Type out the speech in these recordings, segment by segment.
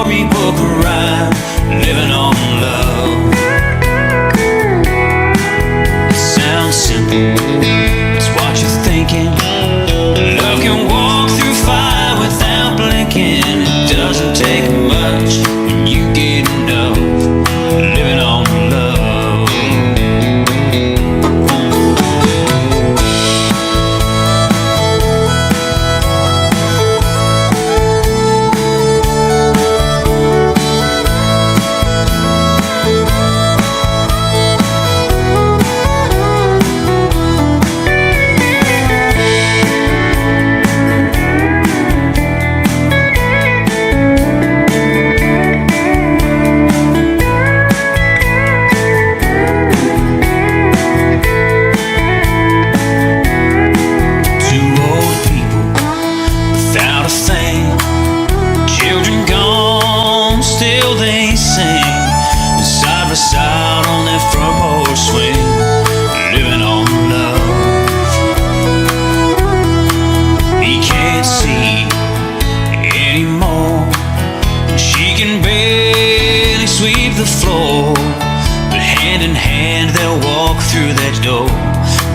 storybook rhyme, living on love. It sounds simple, it's what you're thinking. Love can walk through fire without blinking. It doesn't take much when you get enough, living on love.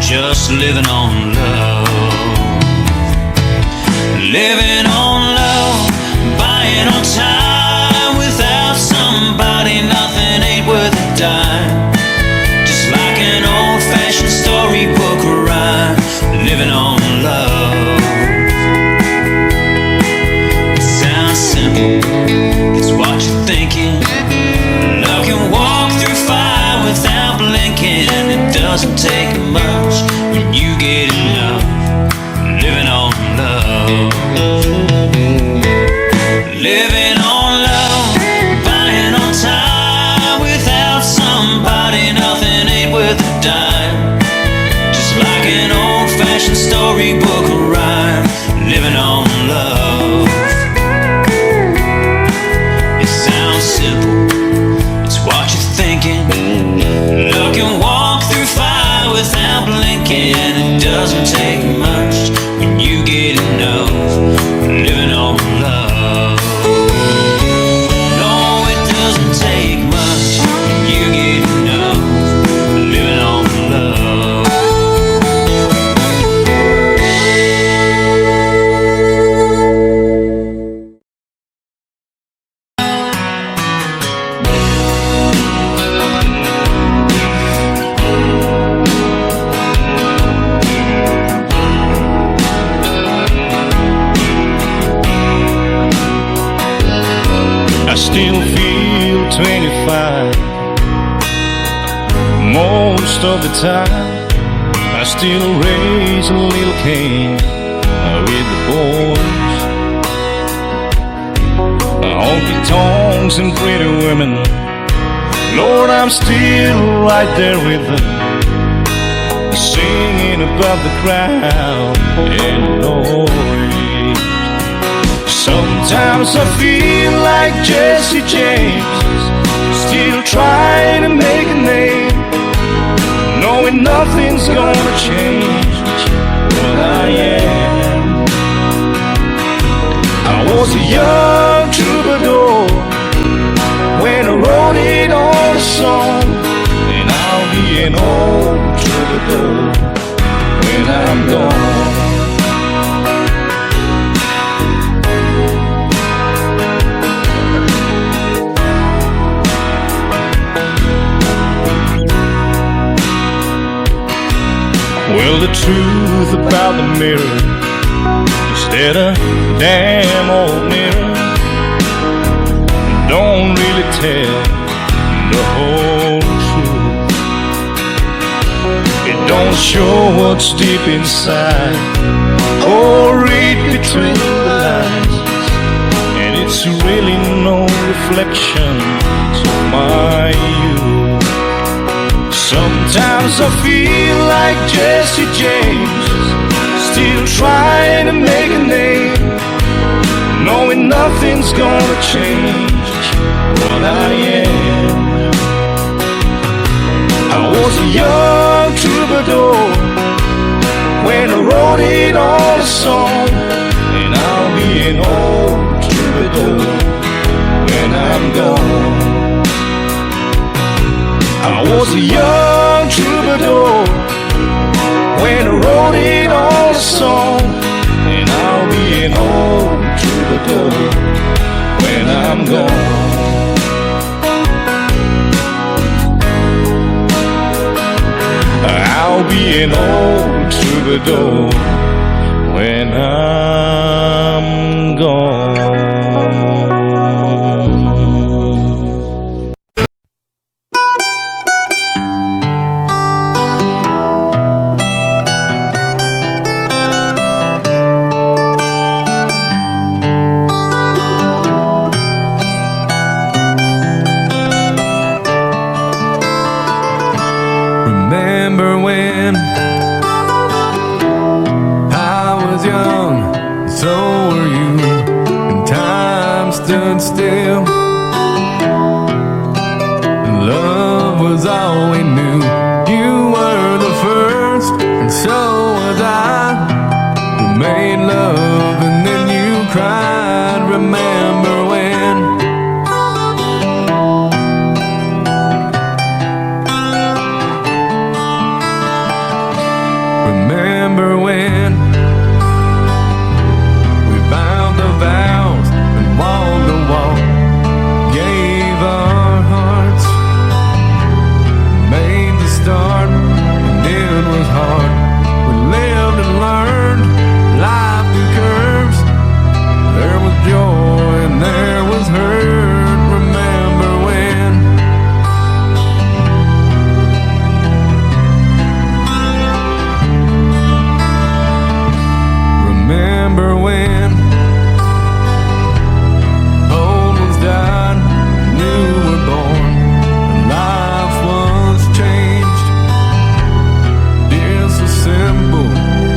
Just living on love. Living on love, buying on time. Without somebody, nothing ain't worth a dime. Just like an old-fashioned storybook rhyme, living on love. It sounds simple, it's what you're thinking. Love can walk through fire without blinking. It doesn't take much when you get enough, living on love. Living on love, buying on time. Without somebody, nothing ain't worth a dime. Just like an old-fashioned storybook rhyme, living on love. It sounds simple, it's what you're thinking. Love can walk through fire without blinking. It doesn't take much when you get enough, living on love. No, it doesn't take much when you get enough, living on love. Still feel 25 most of the time. I still raise a little Cain with the boys. Honky tonks and pretty women, Lord, I'm still right there with them, singing above the crowd and noise. Sometimes I feel like Jesse James, still trying to make a name, knowing nothing's gonna change what I am. I was a young troubadour when I wrote it on a song, and I'll be an old troubadour when I'm gone. Well, the truth about the mirror is that a damn old mirror don't really tell the whole truth. It don't show what's deep inside or read between the lines, and it's really no reflection of my youth. Sometimes I feel like Jesse James, still trying to make a name, knowing nothing's gonna change what I am. I was a young troubadour when I wrote it on a song, and I'll be an old troubadour when I'm gone. I was a young troubadour when I wrote it all a song, and I'll be an old troubadour when I'm gone. I'll be an old troubadour when I'm gone. Remember when I was young, so were you, and time stood still. Love was all we knew. You were the first, and so was I. We made love and then you cried. Remember when? Remember when we bound the vows and walked the walk, gave our hearts, made the start, and it was hard. We lived and learned life through curves. There was joy and there was hurt. Remember when? Remember when old ones died, new were born, and life was changed. Dear, so simple,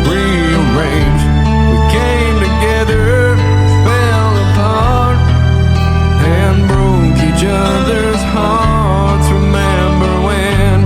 rearranged. We came together, fell apart, and broke each other's hearts. Remember when?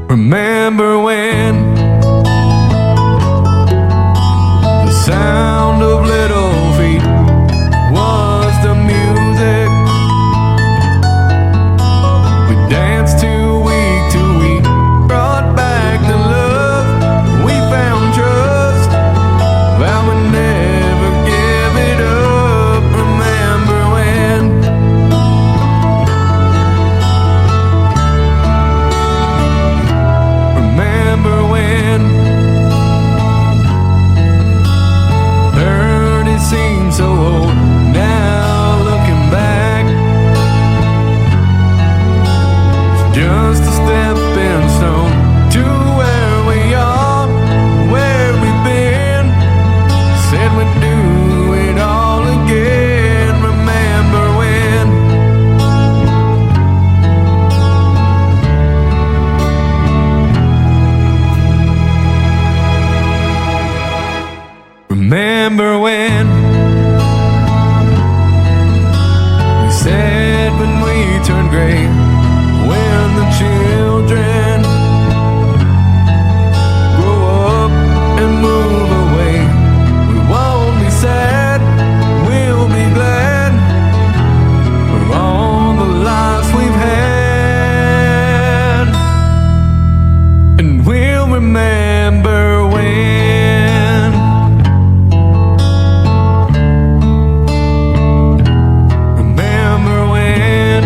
Remember when the sound of little feet was the music we danced to week, brought back the love, we found trust, vowed we'd never give it up. Remember when? Remember when 30 seems so old now, looking back, it's just a stepping stone to where we are, where we've been. Said we'd do it all again. Remember when? Remember when we said when we turned gray, when the children grow up and move away, we won't be sad, we'll be glad for all the lives we've had, and we'll remember when. Remember when?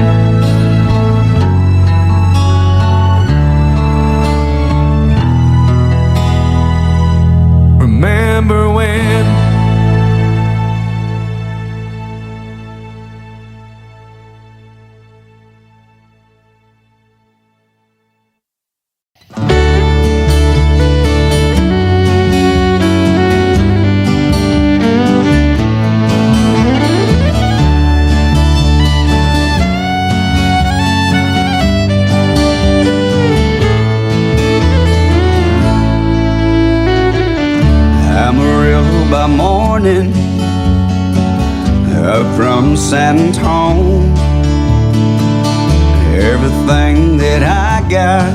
Remember when? morning up from San Antonio. Everything that I got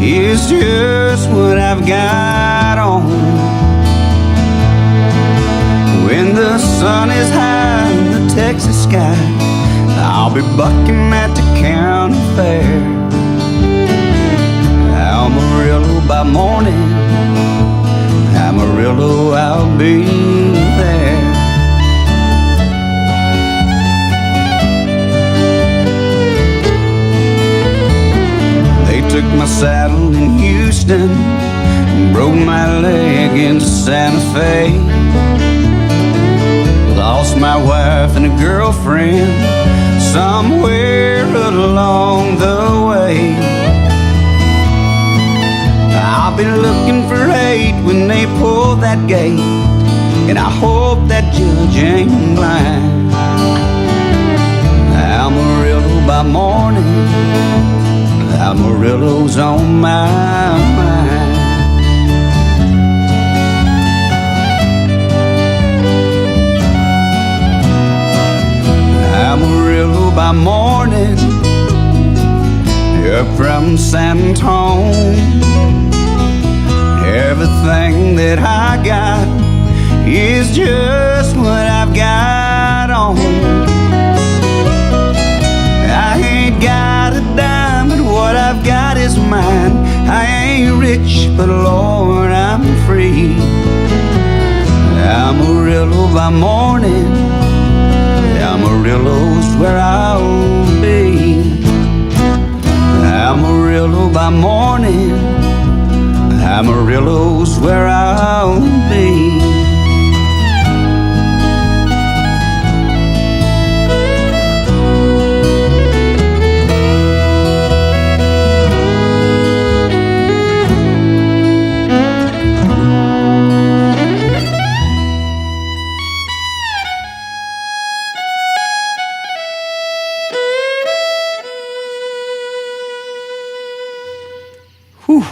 is just what I've got on. When the sun is high in the Texas sky, I'll be bucking at the county fair. Amarillo by morning, Amarillo, I'll be there. They took my saddle in Houston and broke my leg in Santa Fe. Lost my wife and a girlfriend somewhere along the way. I'll be looking for hate when they pull that gate, and I hope that judge ain't blind. Amarillo by morning, Amarillo's on my mind. Amarillo by morning, up from San Antonio. Everything that I got is just what I've got on. I ain't got a dime, but what I've got is mine. I ain't rich, but Lord, I'm free. Amarillo by morning, Amarillo's where I'll be. Amarillo by morning, Amarillo's where I'll be. Whew.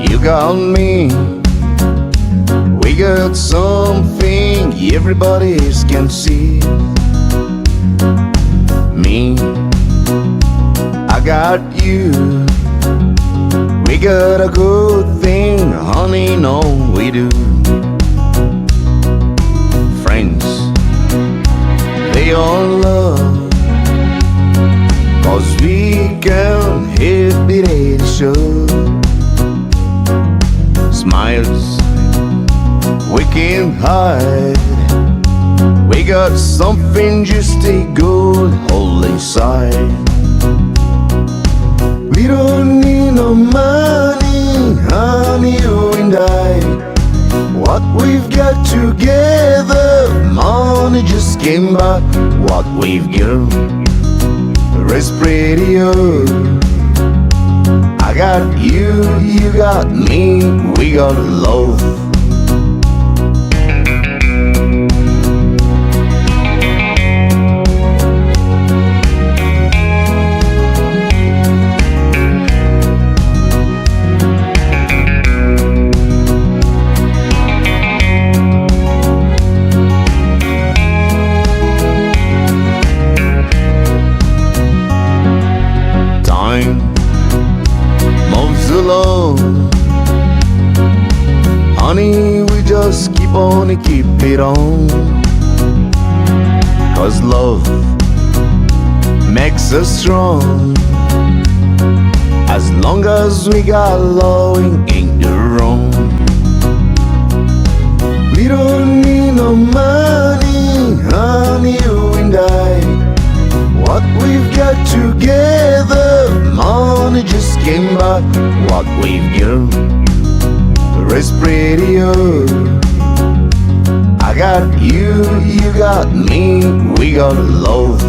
You got me. We got something everybody can see. Me, I got you. We got a good thing, honey, no we do. Friends, they all love, 'cause we can hit the radio show. Smiles we can't hide. We got something just a good hole inside. We don't need no money, honey, you and I. What we've got together, money just came by. What we've got is pretty old. I got you, you got me, we got love. Time moves along, honey, we just keep it on. 'Cause love makes us strong. As long as we got love, ain't the wrong. We don't need no money, honey, you and I. What we've got together, money just came by. What we've got is pretty old. I I got you, you got me, we got love.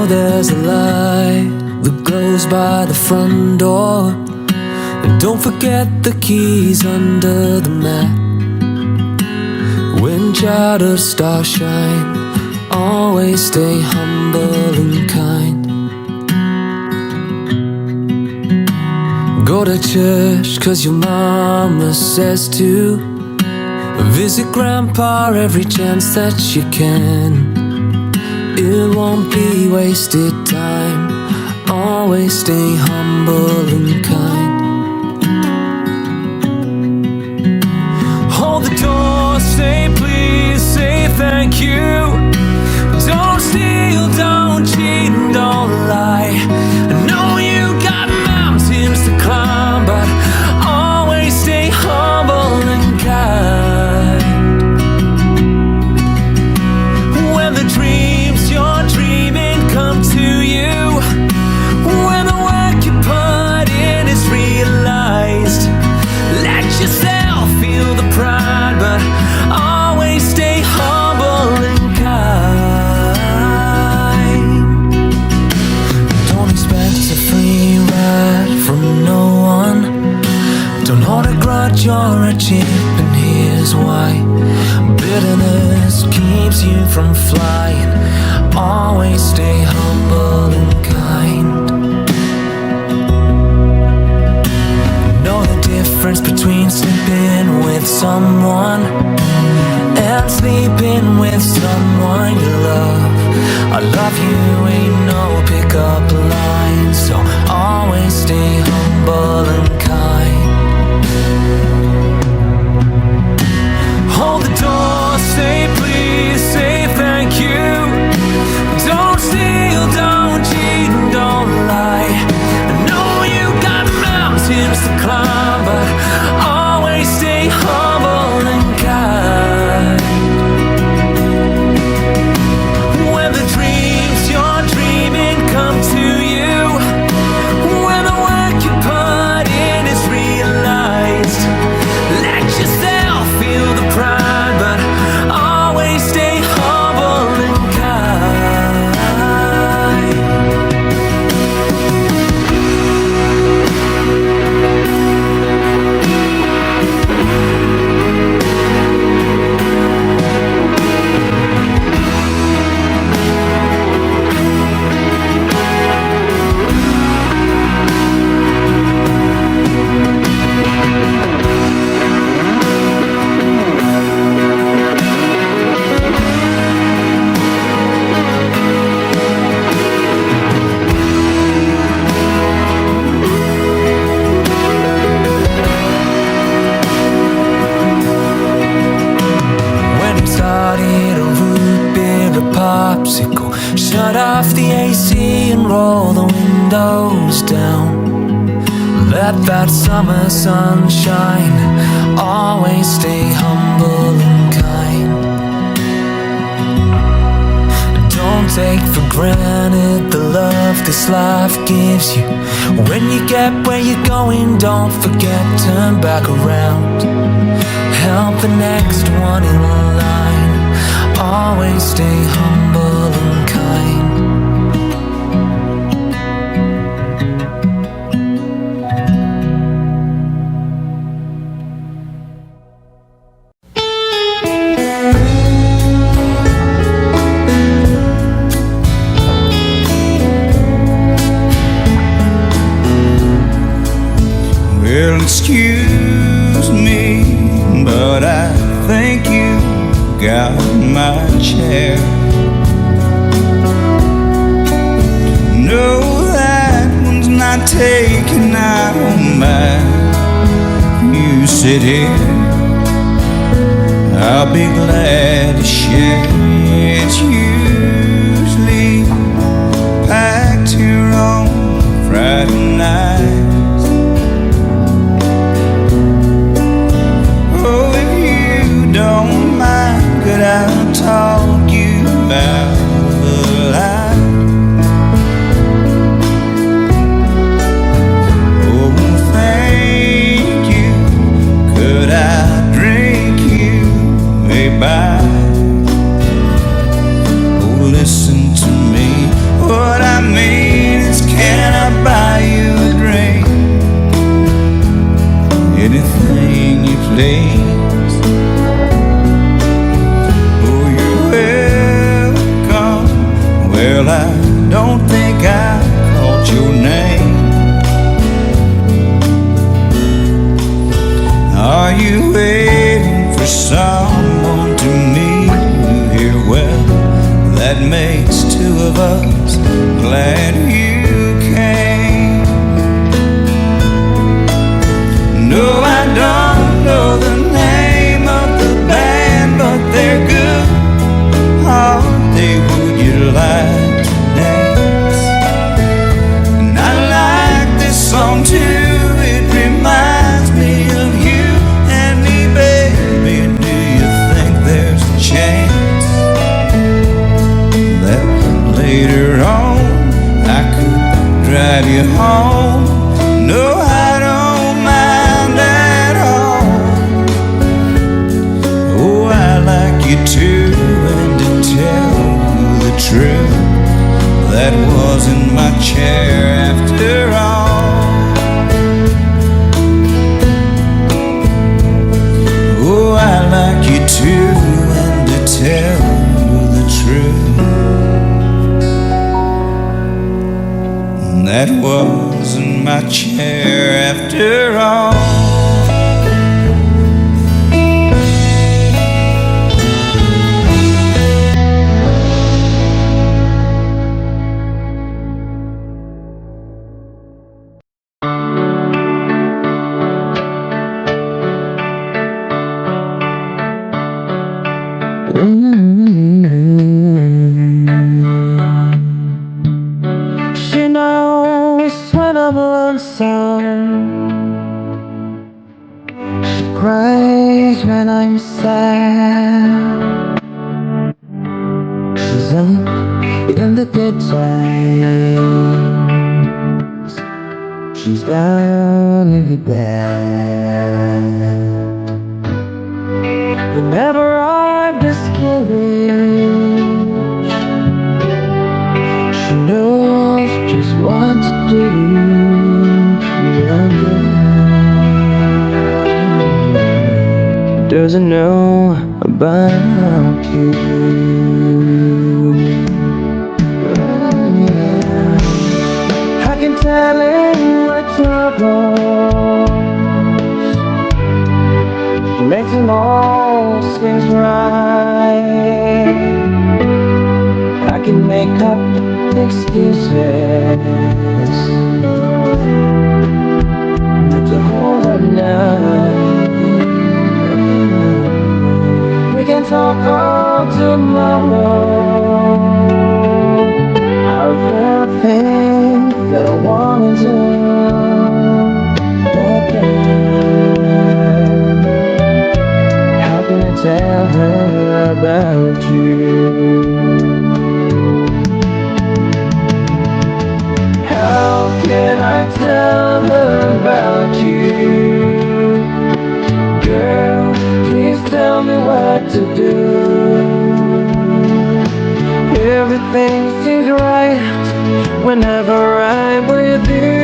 There's a light that glows by the front door, and don't forget the keys under the mat. When shadows stars shine, always stay humble and kind. Go to church 'cause your mama says to. Visit grandpa every chance that you can. It won't be wasted time. Always stay humble and kind. Hold the door, say please, say thank you. Don't steal, don't cheat, and don't lie. I know you got mountains to climb, but always stay humble and kind. When the dreams you're dreaming come to you, when the work you put in is realized, let yourself feel the pride, but always stay humble and kind. Don't expect a free ride from no one. Don't hold a grudge or a chip, and here's why. Bitterness keeps you from flying. Always stay humble and kind. Know the difference between sleeping with someone and sleeping with someone you love. I love you ain't no pickup line, so always stay humble and kind. Hold the door, say please, say thank you. Don't steal, don't cheat, and don't lie. I know you got mountains to climb, but always stay humble and kind. When the dreams you're dreaming come to you, when the work you put in is realized, let yourself feel the pride, but always stay humble and kind. Shut off the AC and roll the windows down. Let that summer sun shine. Always stay humble and kind. Don't take for granted the love this life gives you. When you get where you're going, don't forget, turn back around. Help the next one in line. Always stay humble and kind. Well, excuse me, but I think you got my chair. No, that one's not taken, I don't mind. You sit here, I'll be glad to share. It's usually packed here on Friday nights. Oh, if you don't mind, could I talk you about the light? Oh, thank you. Could I drink you a bite? Oh, listen to me. What I mean is, can I buy you a drink? Anything you please. Oh, you're welcome. Well, I don't think I called your name. Are you waiting for someone to meet you here? Well, that makes two of us. Glad you came. No, I don't know the name of the band, but they're good. Aren't they? Would you like to dance? And I like this song too. It reminds me of you and me, baby. Do you think there's a chance that later on I could drive you home? No, I don't mind at all. Oh, I like you too, and to tell you the truth, that wasn't my chair after all. Oh, I like you too, and to tell you the truth, that wasn't my chair after all. She knows when I'm lonesome. She cries when I'm sad. She's up in the good times. She's down in the bad. Whenever I'm discouraged, she knows just what to do. Doesn't know about you. I can tell him my troubles. She makes them all seem right. I can make up excuses. It's a whole lot night. We can talk all tomorrow. I've got things that I wanna do. How can I tell her about you? How can I tell her about you? Girl, please tell me what to do. Everything seems right whenever I'm with you.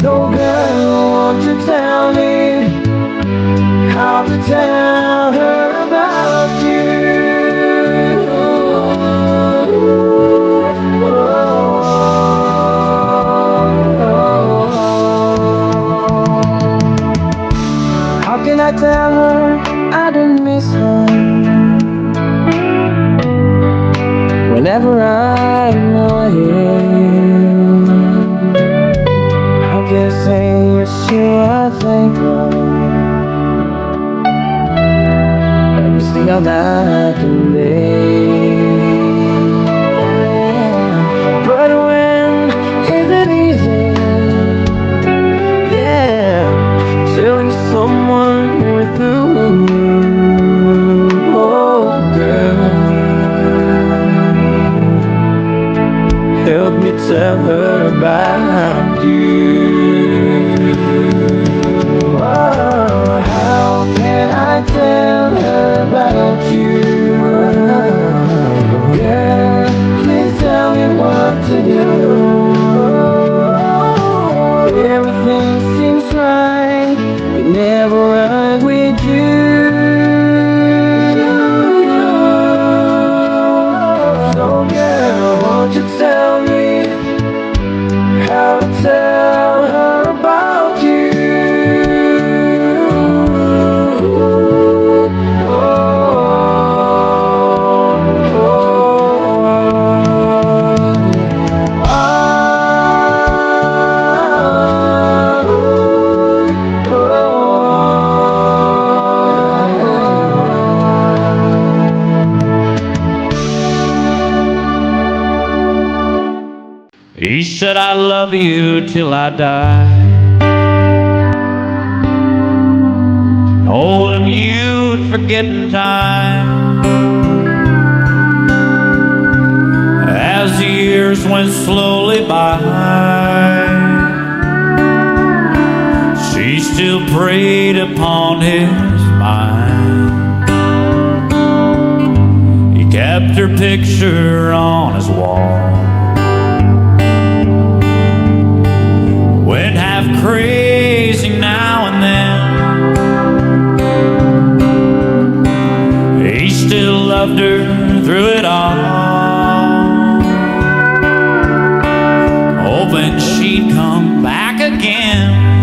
So girl, won't you tell me how to tell her about you? How can I tell her I don't miss her whenever I'm away? How can I say you're you I think of every single night and day. But when is it easy? Yeah, telling someone you're through. Oh, girl, help me tell her about you. Oh, how can I tell her about you? Girl, please tell me what to do. Everything seems right, but never right with you. So girl, won't you tell me how to tell her about you? He said, I love you till I die. Holding you, forgetting time. As the years went slowly by, she still preyed upon his mind. He kept her picture on his wall. Went half crazy now and then. He still loved her through it all, hoping she'd come back again.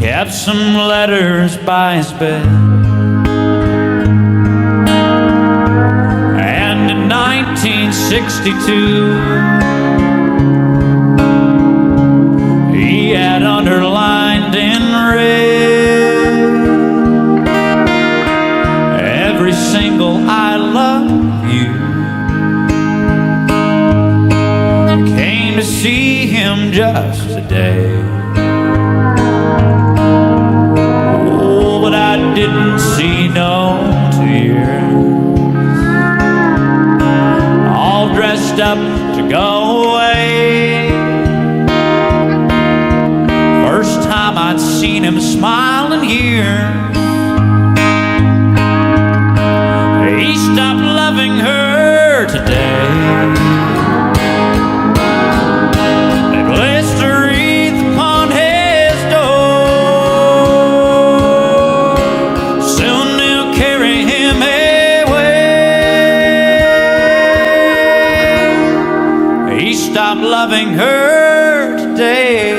Kept some letters by his bed, and in 1962 he had underlined in red every single I love you. Came to see him just today. Oh, but I didn't see no tears. All dressed up to go away. First time I'd seen him smile in years. He stopped loving her today. They placed a wreath upon his door. Soon they'll carry him away. He stopped loving her today.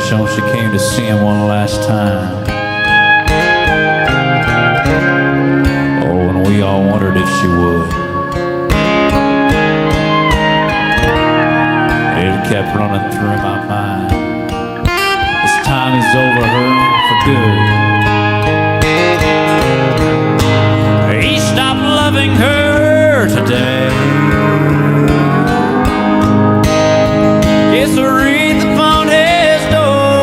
So she came to see him one last time. Oh, and we all wondered if she would. It kept running through my mind. This time is over her for good. He stopped loving her today. It's a wreath upon his door.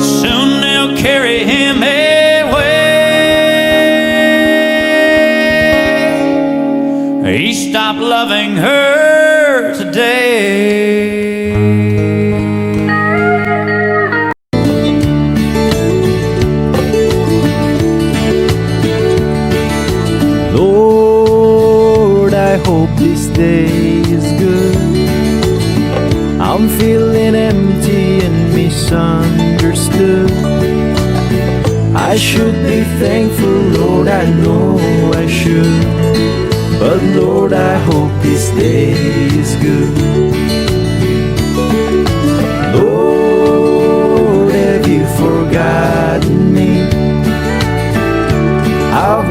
Soon they'll carry him away. He stopped loving her today. Lord, I hope this day is good. I'm feeling empty and misunderstood. I should be thankful, Lord, I know I should. But Lord, I hope this day is good. Lord, have you forgotten me?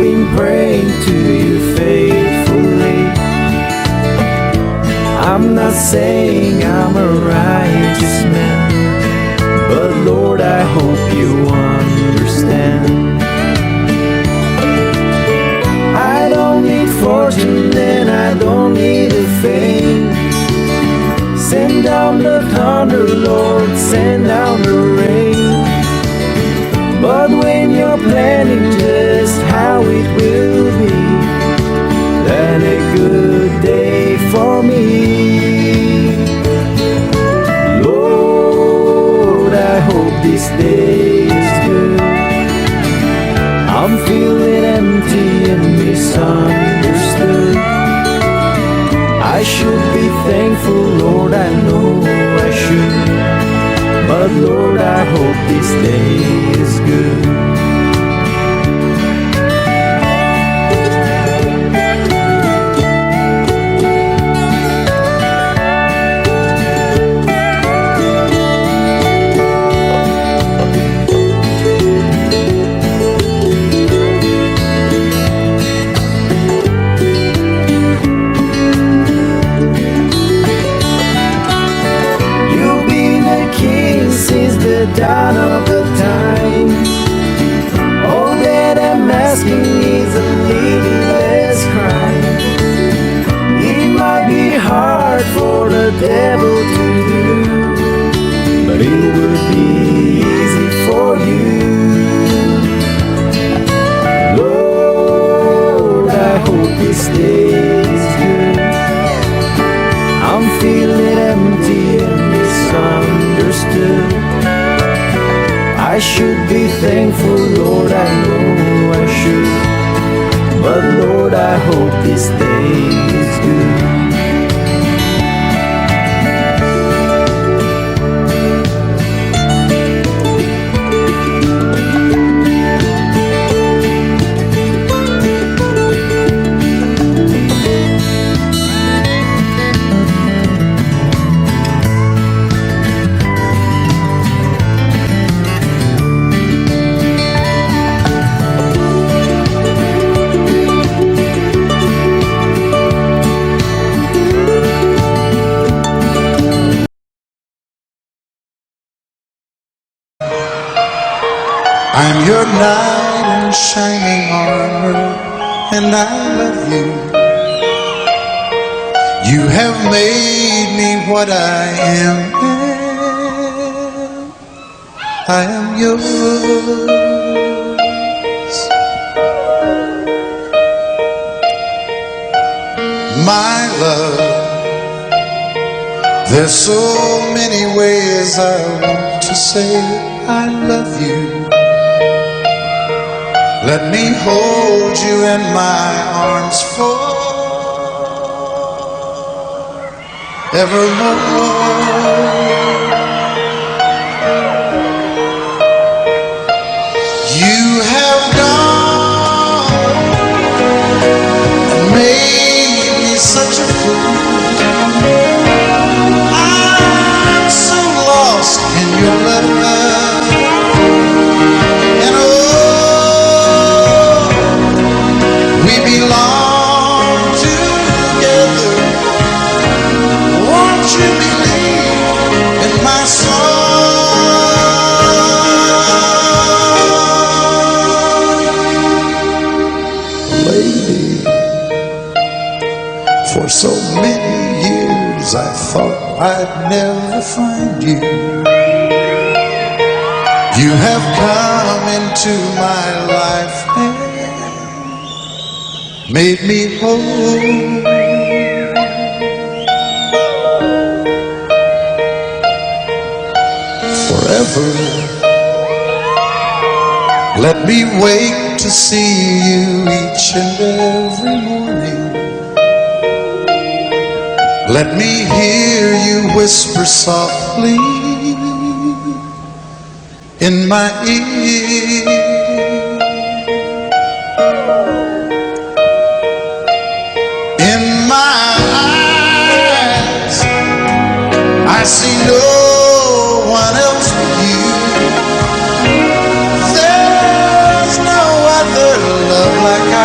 been praying to you faithfully. I'm not saying I'm a righteous man, but Lord, I hope you understand. I don't need fortune and I don't need a fame. Send down the thunder, Lord, send down the rain. But when you're planning just how it will be, then a good day for me. Lord, I hope this day is good. I'm feeling empty and misunderstood. I should be thankful, Lord, I know I should. But Lord, I hope this day is good. Dawn of the time. All that I'm asking is a little less crime. It might be hard for the devil to do, but it would be easy for you. Lord, I hope this day is good. I'm feeling empty and misunderstood. I should be thankful, Lord, I know I should. But Lord, I hope this day is good. I'm your knight in shining armor, and I love you. You have made me what I am. I am yours. My love, there's so many ways I want to say I love you. Let me hold you in my arms forevermore. You have gone and made me such a fool. I'm so lost in your love. Belong together. Won't you believe in my song? Lady, for so many years I thought I'd never find you. You have come into my life and made me whole. Forever, let me wake to see you each and every morning. Let me hear you whisper softly in my ear. I see no one else but you. There's no other love like I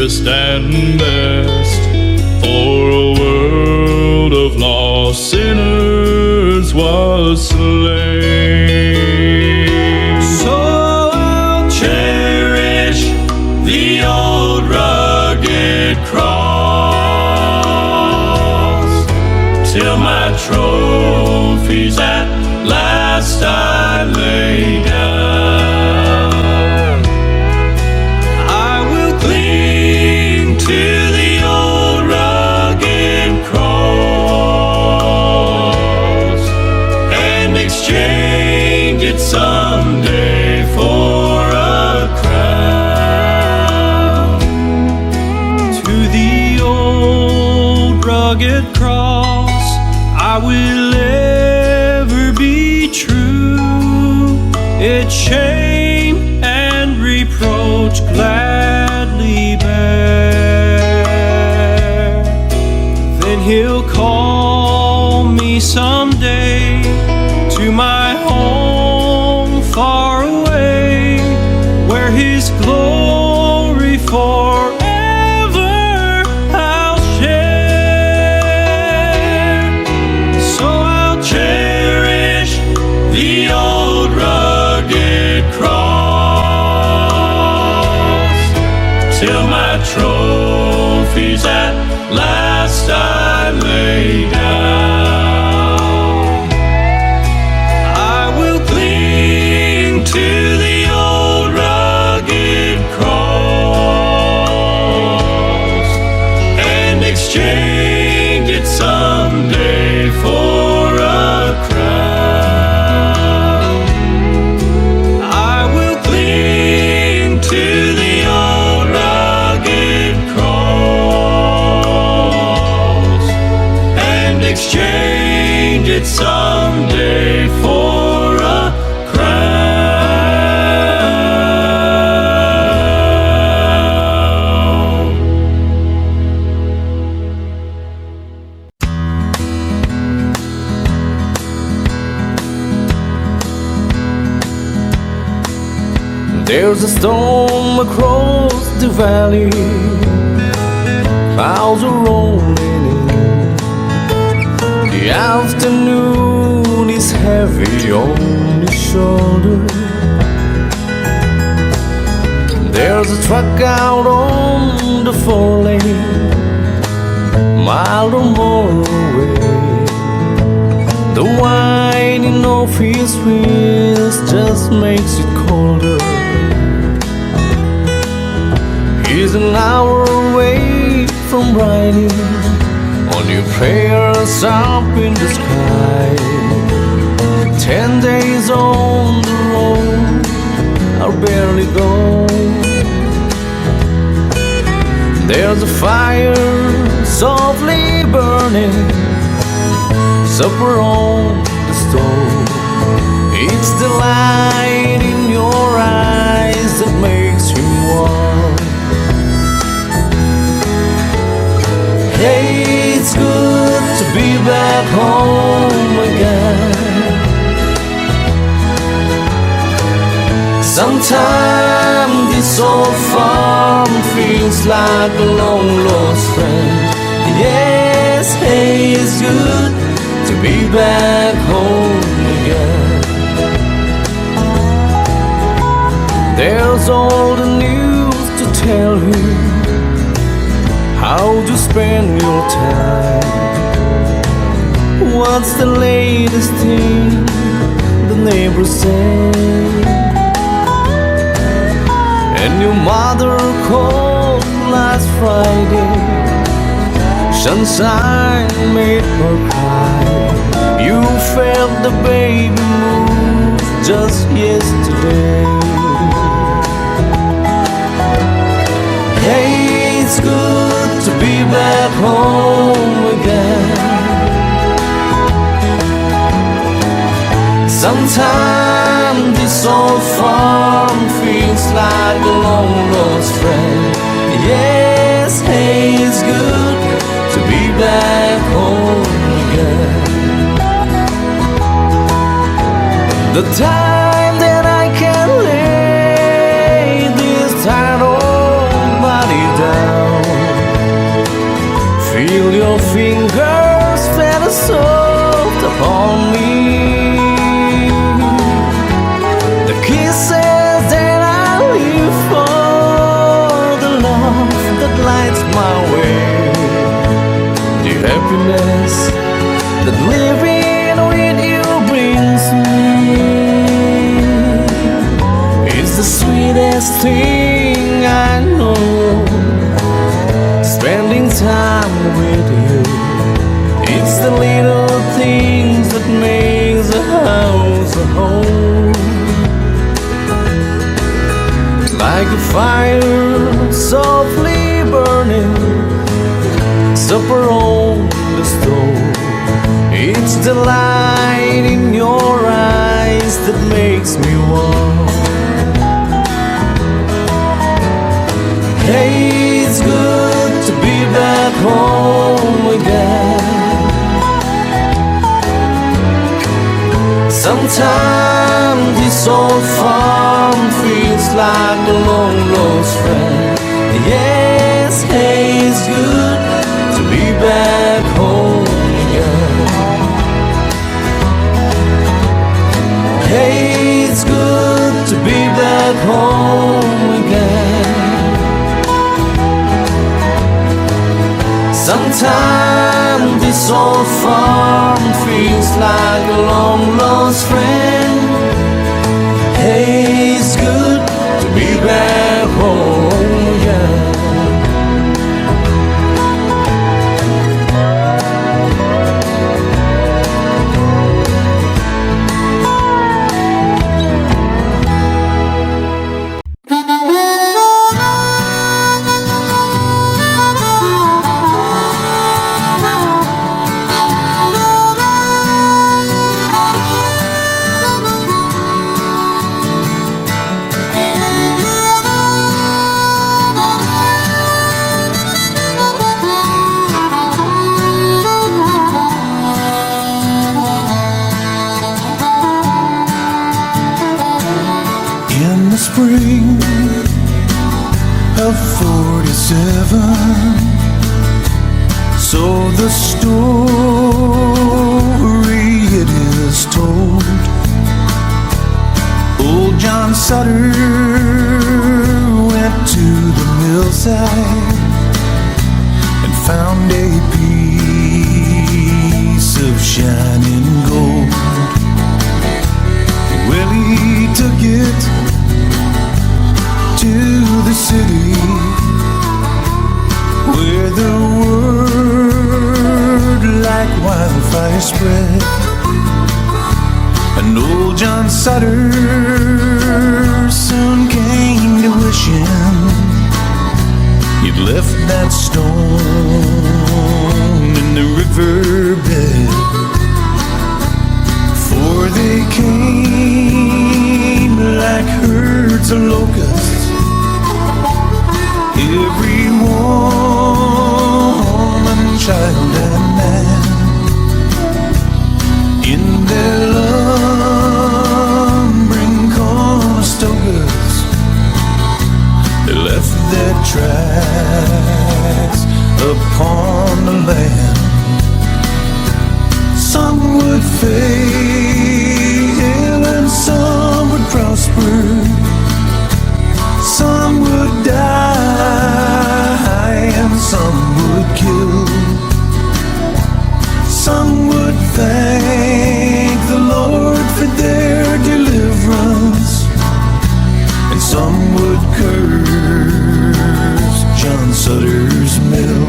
bravest and best, for a world of lost sinners was slain. So I'll cherish the old rugged cross till my trophies at last I lay down. I will cling to the old rugged cross and exchange it someday for a crown. To the old rugged cross I will ever be true, its shame and reproach gladly bear. Then he'll call me someday to my home far away, where his glory forever I'll share. So I'll cherish the old rugged cross till my trophies at last I lay down. I will cling to the old rugged cross and exchange it someday for a crown. I will cling to the old rugged cross and exchange it someday for a crown. There's a storm across the valley, clouds are rolling in. The afternoon is heavy on his shoulder. There's a truck out on the 4-lane, mile or more away. The whining of his wheels just makes it colder. He's an hour away from riding on your prayers up in the sky. 10 days on the road are barely gone. There's a fire softly burning, supper on the stove. It's the light in your eyes that makes him warm. Hey, it's good to be back home again. Sometimes this old farm feels like a long lost friend. Yes, hey, it's good to be back home again. There's all the news to tell you how to spend your time. What's the latest thing the neighbors say? And your mother called last Friday, sunshine made her cry. You felt the baby move just yesterday. Hey, it's good to be back home again. Sometimes this old farm feels like a long lost friend. Yes, hey, it's good to be back home again. The time that I can lay this tired old body down Feel your fingers feather soft upon me. The kisses that I live for, the love that lights my way, the happiness that living with you brings me. It's the sweetest thing I know, spending time with you. It's the little things that makes a house a home. Like a fire softly burning, supper on the stove. It's the light in your eyes that makes me warm. Hey, it's good to be back home again. Sometimes this old farm feels like a long lost friend. Yes, hey, it's good to be back home again. Hey, it's good to be back home again. Sometimes this old farm feels like a long lost friend. Hey, it's good to be back home again. In the spring of 47, so the story it is told. Old John Sutter went to the millside and found a piece of shining gold. Well, he took it to the city, where the word like wildfire spread. And old John Sutter soon came to wishing he'd left that stone in the riverbed. For they came like herds of locusts, every woman, child, and man. In their lumbering Conestogas, they left their tracks upon the land. Some would fail and some would prosper, some would die and some would kill. Some would thank the Lord for their deliverance, and some would curse John Sutter's mill.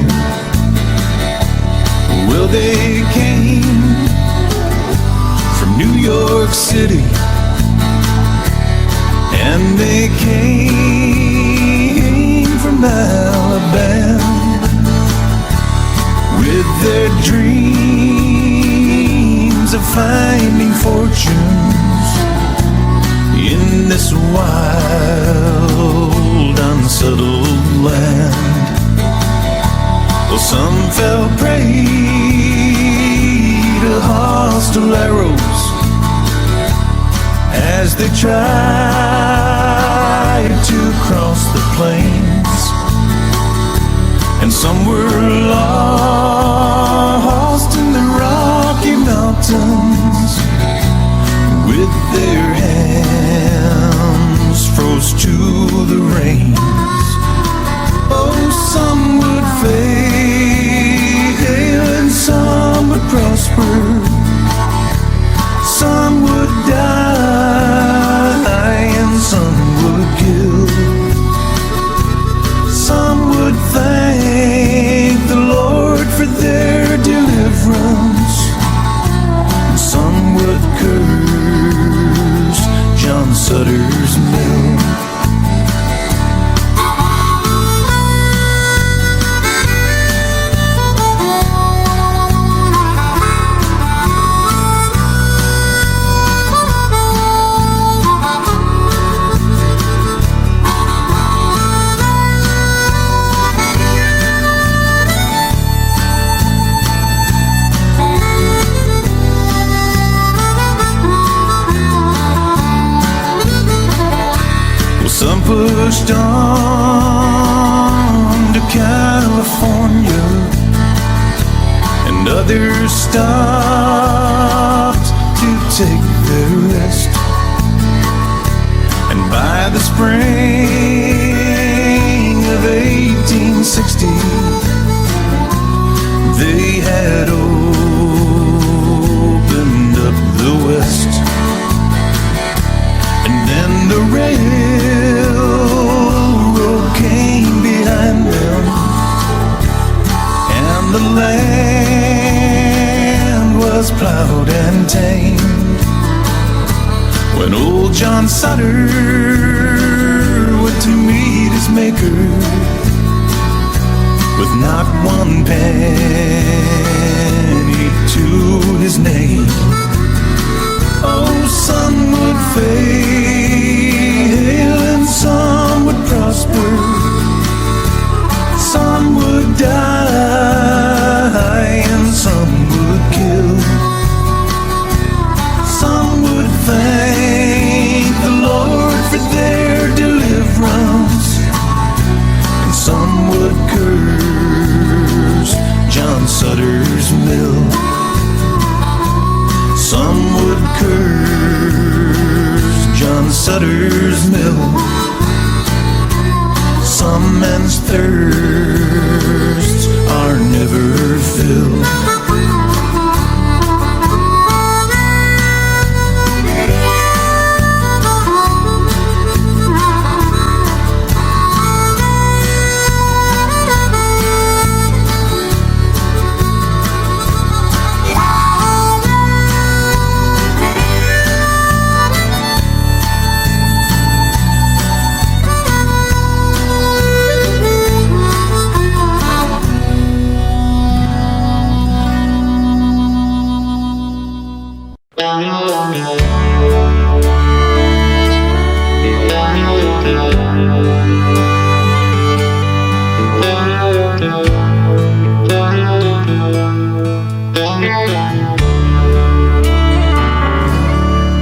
Well, they came from New York City, and they came from Alabama, with their dreams of finding fortunes in this wild, unsettled land. Well, some fell prey to hostile arrows as they tried to cross the plains, and some were lost mountains with their hands froze to the rains. Oh, some would fail and some would prosper. Some would die and some would kill. Some would thank the Lord for their deliverance. Some would curse John Sutter's mill. Some pushed on to California, and others stopped to take their rest. And by the spring of 1860, they had opened up the West. And then the railroad came behind them, and the land was plowed and tamed. When old John Sutter went to meet his maker with not one penny to his name. Oh, some would fail and some would prosper. Some would die and some would kill. Some would thank the Lord for their deliverance, and some would curse John Sutter's mill. Some would curse John Sutter's mill. Some men's thirsts are never filled.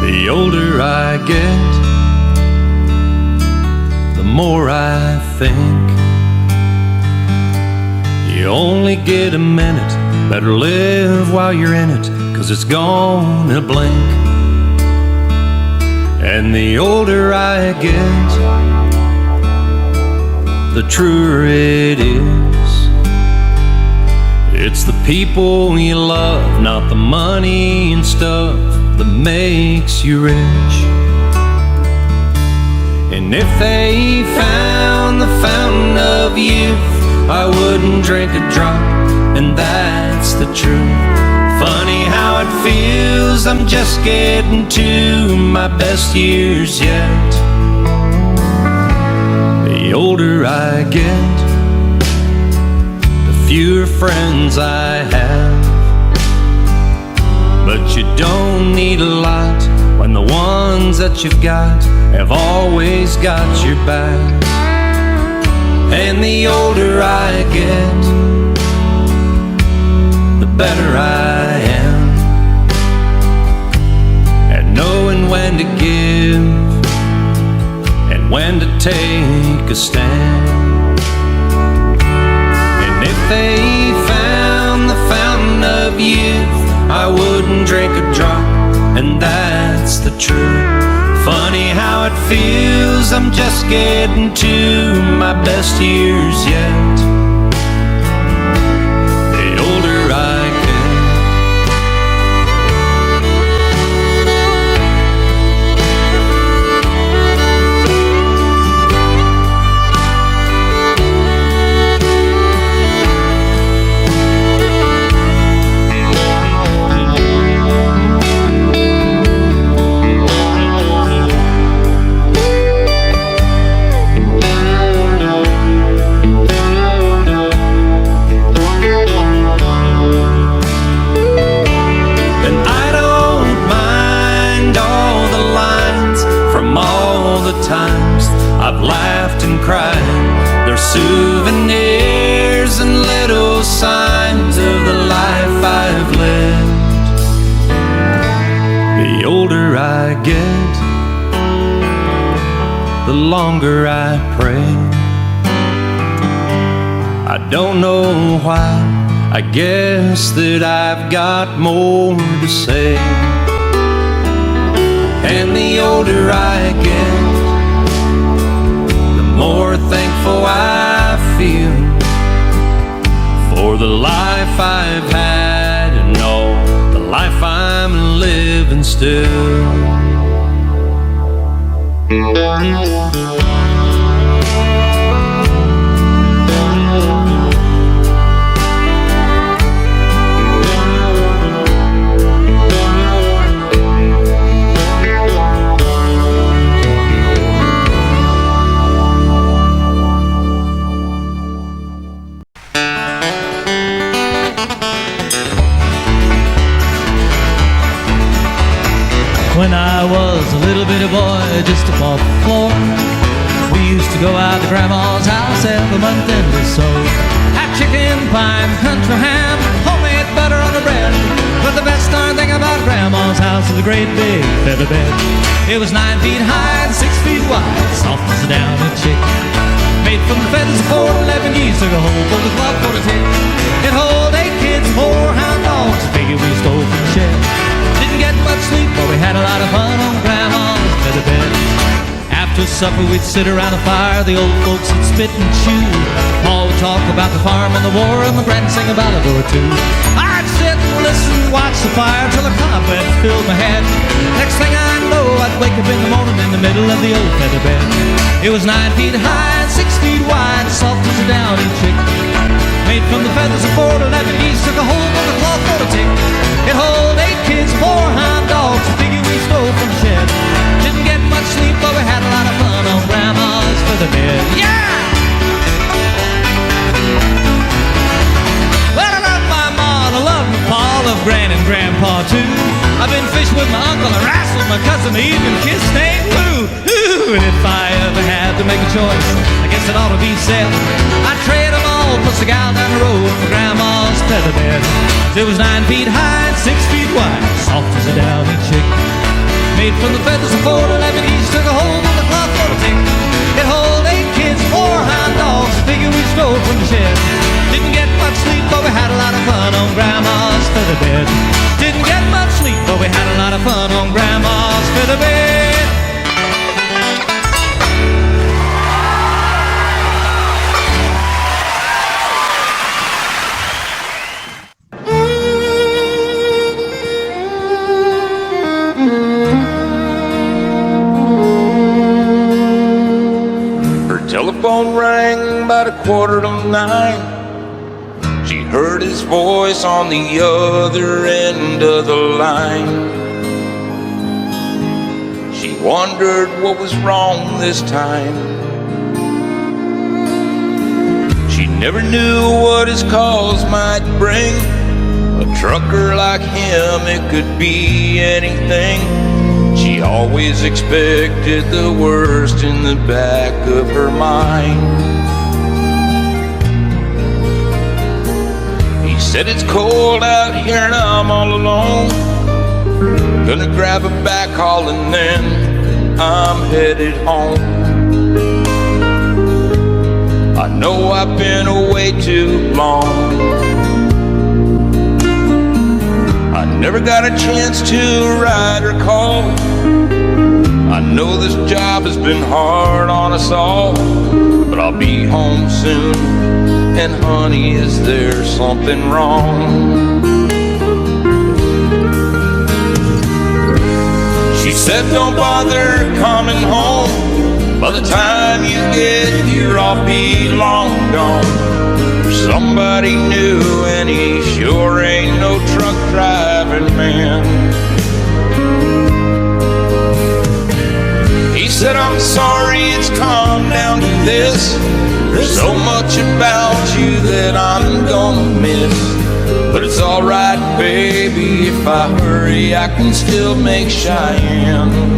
The older I get, the more I think you only get a minute. Better live while you're in it, 'cause it's gone in a blink. And the older I get, the truer it is. It's the people you love, not the money and stuff that makes you rich. And if they found the fountain of youth, I wouldn't drink a drop, and that's the truth. Funny how it feels, I'm just getting to my best years yet. The older I get, the fewer friends I have. But you don't need a lot when the ones that you've got have always got your back. And the older I get, the better I am at knowing when to give and when to take a stand. And if they found the fountain of youth, I wouldn't drink a drop, and that's the truth. Funny how it feels, I'm just getting to my best years yet. The older I get. Times I've laughed and cried. They're souvenirs and little signs of the life I've lived. The older I get, the longer I pray. I don't know why, I guess that I've got more to say. And the older I get, more thankful I feel for the life I've had and all the life I'm living still. When I was a little bitty boy, just above the floor, we used to go out to Grandma's house every month end or so. Have chicken pie and country ham, homemade butter on the bread. But the best darn thing about Grandma's house was a great big feather bed. It was 9 feet high and 6 feet wide, soft as a downy chick. Made from the feathers of 4 to 11 geese, took a whole full of club for the tick. It hold 8 kids, 4 hound dogs, a figure we stole from the shed. Didn't get much sleep, but we had a lot of fun on Grandma's feather bed. After supper, we'd sit around a fire, the old folks would spit and chew. Pa would talk about the farm and the war, and my grand sing a ballad or two. I'd sit and listen, watch the fire, till a cobweb filled my head. Next thing I know, I'd wake up in the morning in the middle of the old feather bed. It was 9 feet high and 6 feet wide, soft as a downy chick. Made from the feathers of 4 to 11 geese, took a whole bunch of cloth for the tick. It hold 8 kids, 4 hound dogs, a figure we stole from the shed. Didn't get much sleep, but we had a lot of fun on Grandma's feather bed. Yeah! Well, I love my ma, I love my pa, I love Gran and Grandpa too. I've been fishing with my uncle, I wrestled with my cousin, I even kissed Aunt Lou. Ooh, and if I ever had to make a choice, I guess it ought to be Seth. I'd trade them all, plus the gal down the road for Grandma's feather bed. It was 9 feet high and 6 feet wide, soft as a downy chick. Made from the feathers of 4 to 11 geese, took a hold on the cloth for the tick. It hold 8 kids, 4 hound dogs, a figure we stole from the shed. Didn't get much sleep, but we had a lot of fun on Grandma's feather bed. Didn't get much sleep, but we had a lot of fun on Grandma's feather bed. Telephone rang about 8:45. She heard his voice on the other end of the line. She wondered what was wrong this time. She never knew what his calls might bring. A trucker like him, it could be anything. She always expected the worst in the back of her mind. He said it's cold out here and I'm all alone. Gonna grab a backhaul and then I'm headed home. I know I've been away too long. I never got a chance to ride or call. I know this job has been hard on us all, but I'll be home soon. And honey, is there something wrong? She said, don't bother coming home. By the time you get here, I'll be long gone. There's somebody new, and he sure ain't no truck driving man. He said, I'm sorry it's come down to this. There's so much about you that I'm gonna miss. But it's alright, baby, if I hurry, I can still make Cheyenne.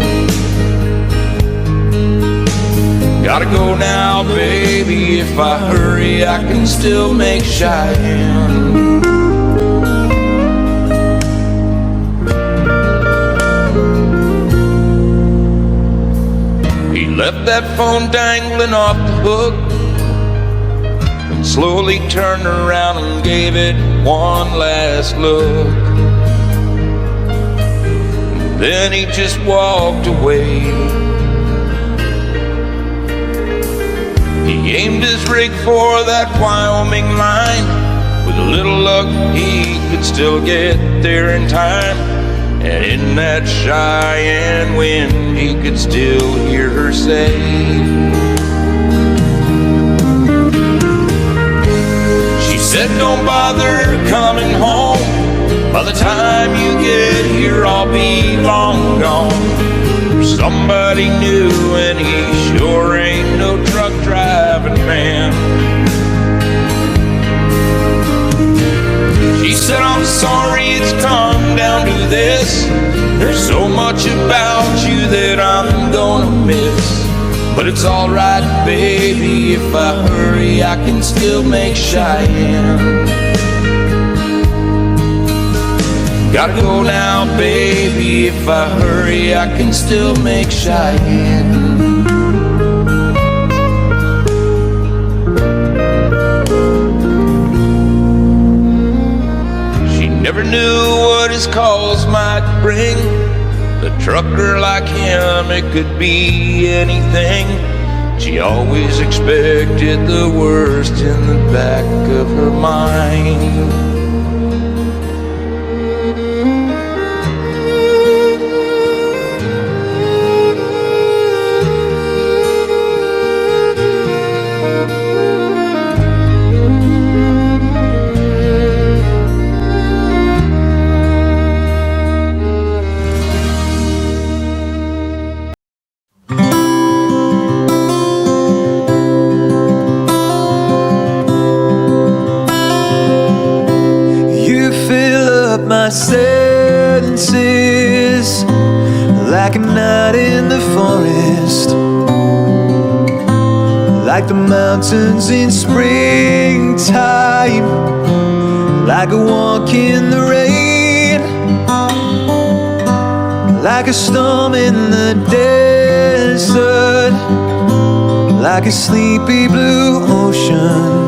Gotta go now, baby, if I hurry, I can still make Cheyenne. He left that phone dangling off the hook, and slowly turned around and gave it one last look. And then he just walked away. He aimed his rig for that Wyoming line. With a little luck, he could still get there in time. And in that Cheyenne wind, he could still hear her say, she said, don't bother coming home. By the time you get here, I'll be long gone. There's somebody new, and he sure ain't no truck driving man. She said, I'm sorry it's come down to this. There's so much about you that I'm gonna miss. But it's alright, baby, if I hurry, I can still make Cheyenne. Gotta go now, baby, if I hurry, I can still make Cheyenne. Never knew what his calls might bring. A trucker like him, it could be anything. She always expected the worst in the back of her mind. My senses like a night in the forest, like the mountains in springtime, like a walk in the rain, like a storm in the desert, like a sleepy blue ocean.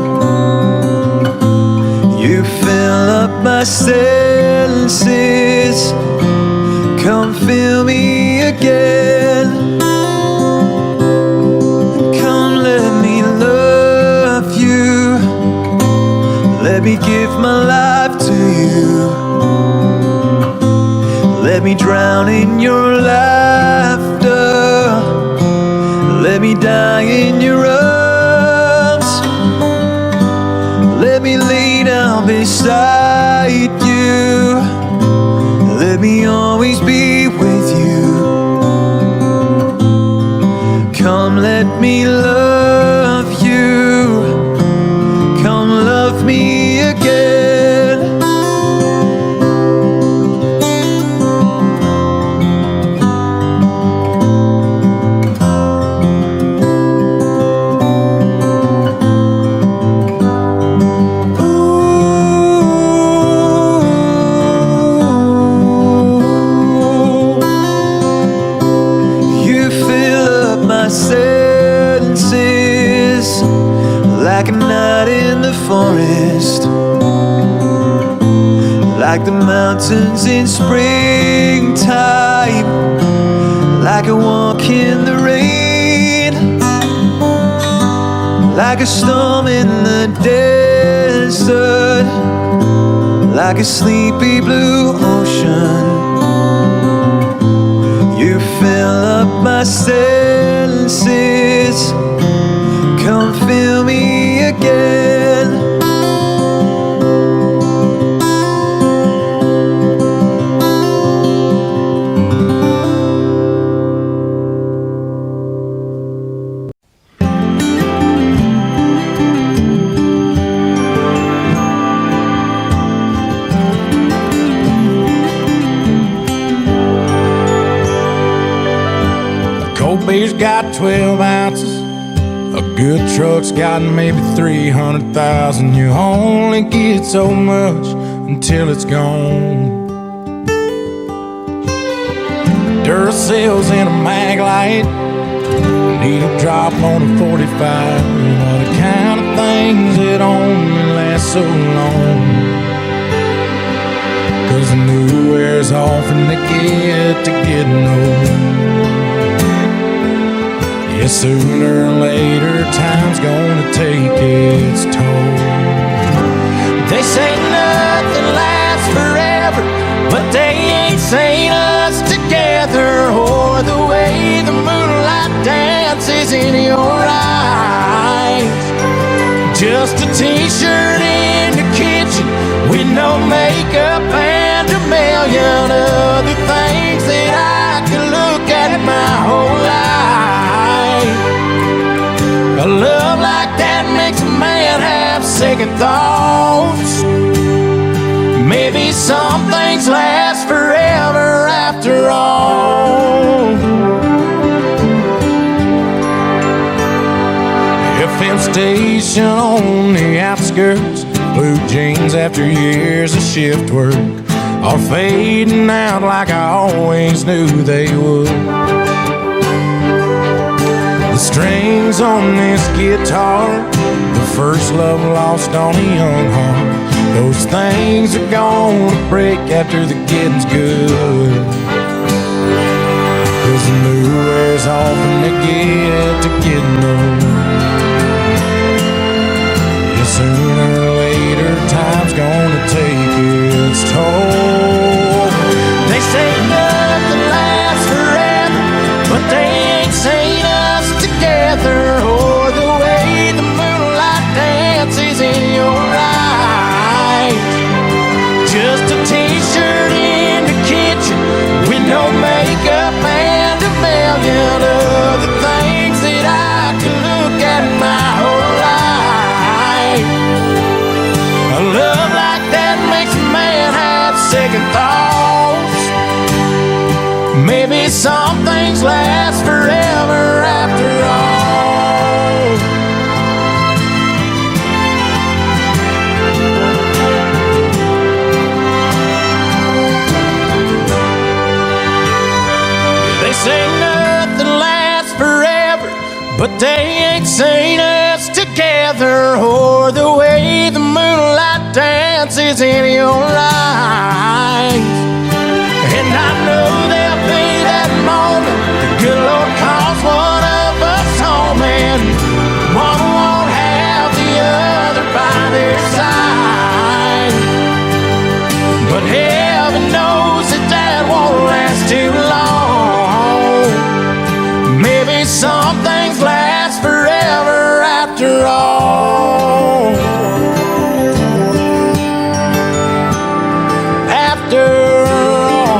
You fill up my senses, come fill me again. Come let me love you, let me give my life to you. Let me drown in your laughter, let me die in your arms. Let me lay down beside you, let me always be with you. Come let me love you, come love me again. Senses like a night in the forest, like the mountains in springtime, like a walk in the rain, like a storm in the desert, like a sleepy blue ocean. You fill up my senses, come fill me again. Beer's got 12 ounces. A good truck's got maybe 300,000. You only get so much until it's gone. Duracell's in a mag light, need a drop on a 45. All the kind of things that only last so long. 'Cause the new wears off and they get to getting old. Yeah, sooner or later, time's gonna take its toll. They say nothing lasts forever, but they ain't seen us together, or the way the moonlight dances in your eyes. Just a t-shirt in the kitchen with no makeup and a million other things that I could look at my whole life. A love like that makes a man have second thoughts. Maybe some things last forever after all. FM station on the outskirts, blue jeans after years of shift work are fading out like I always knew they would. The strings on this guitar, the first love lost on a young heart, those things are gonna break after the getting's good. 'Cause the new wears off and they get to getting old. Yeah, sooner or later, time's gonna take its toll. They say nothing lasts forever, but they ain't seen us together, or the way the moonlight dances in your eyes. Just a t-shirt in the kitchen with no makeup and a million other things that I could look at my whole life. A love like that makes a man have second thoughts. Maybe some things last forever after all. They say nothing lasts forever, but they ain't seen us together, or the way the moonlight dances in your eyes. And I know there'll be that moment the good Lord calls one of us home, and one won't have the other by their side. But heaven knows that that won't last too long. Maybe some things last forever after all. After all.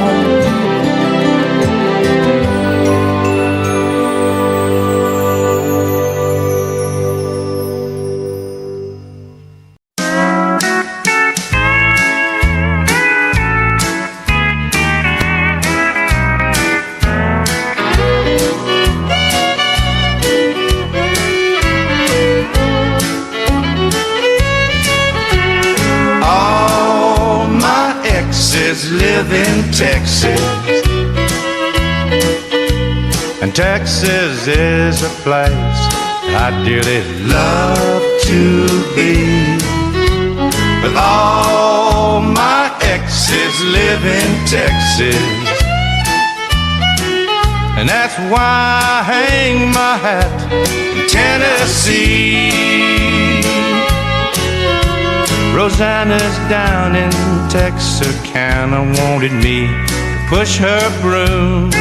All my exes live in Texas, and Texas is a place I dearly love to be. With all my exes exes live in Texas, and that's why I hang my hat in Tennessee. Rosanna's down in Texarkana wanted me to push her broom.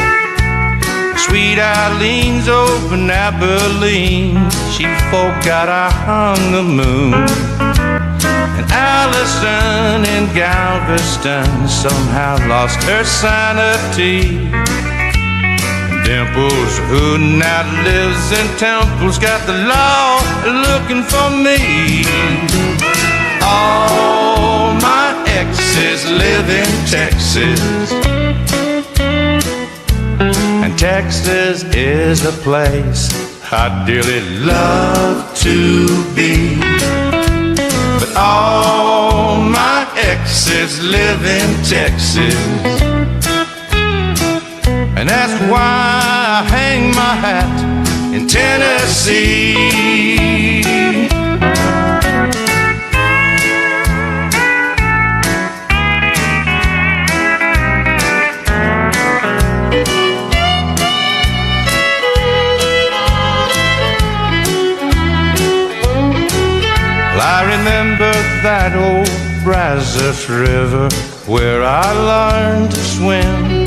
Sweet Eileen's over in Abilene, she forgot I hung the moon. And Allison in Galveston somehow lost her sanity. And Dimples, who now lives in Temple's, got the law looking for me. All my exes live in Texas, and Texas is a place I'd dearly love to be. But all my exes live in Texas, and that's why I hang my hat in Tennessee. I remember that old Brazos River where I learned to swim,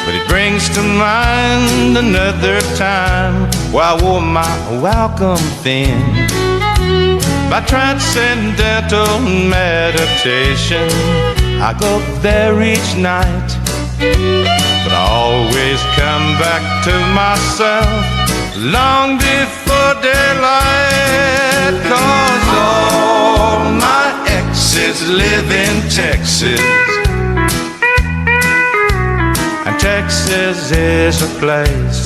but it brings to mind another time where I wore my welcome thin. By transcendental meditation, I go there each night, but I always come back to myself long before daylight. 'Cause all my exes live in Texas, and Texas is a place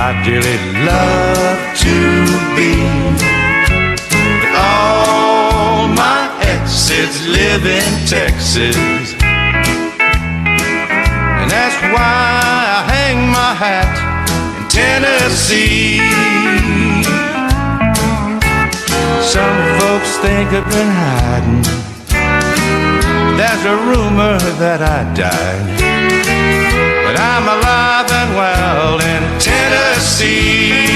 I dearly love to be. But all my exes live in Texas, and that's why I hang my hat in Tennessee. Some folks think I've been hiding. There's a rumor that I died, but I'm alive and well in Tennessee.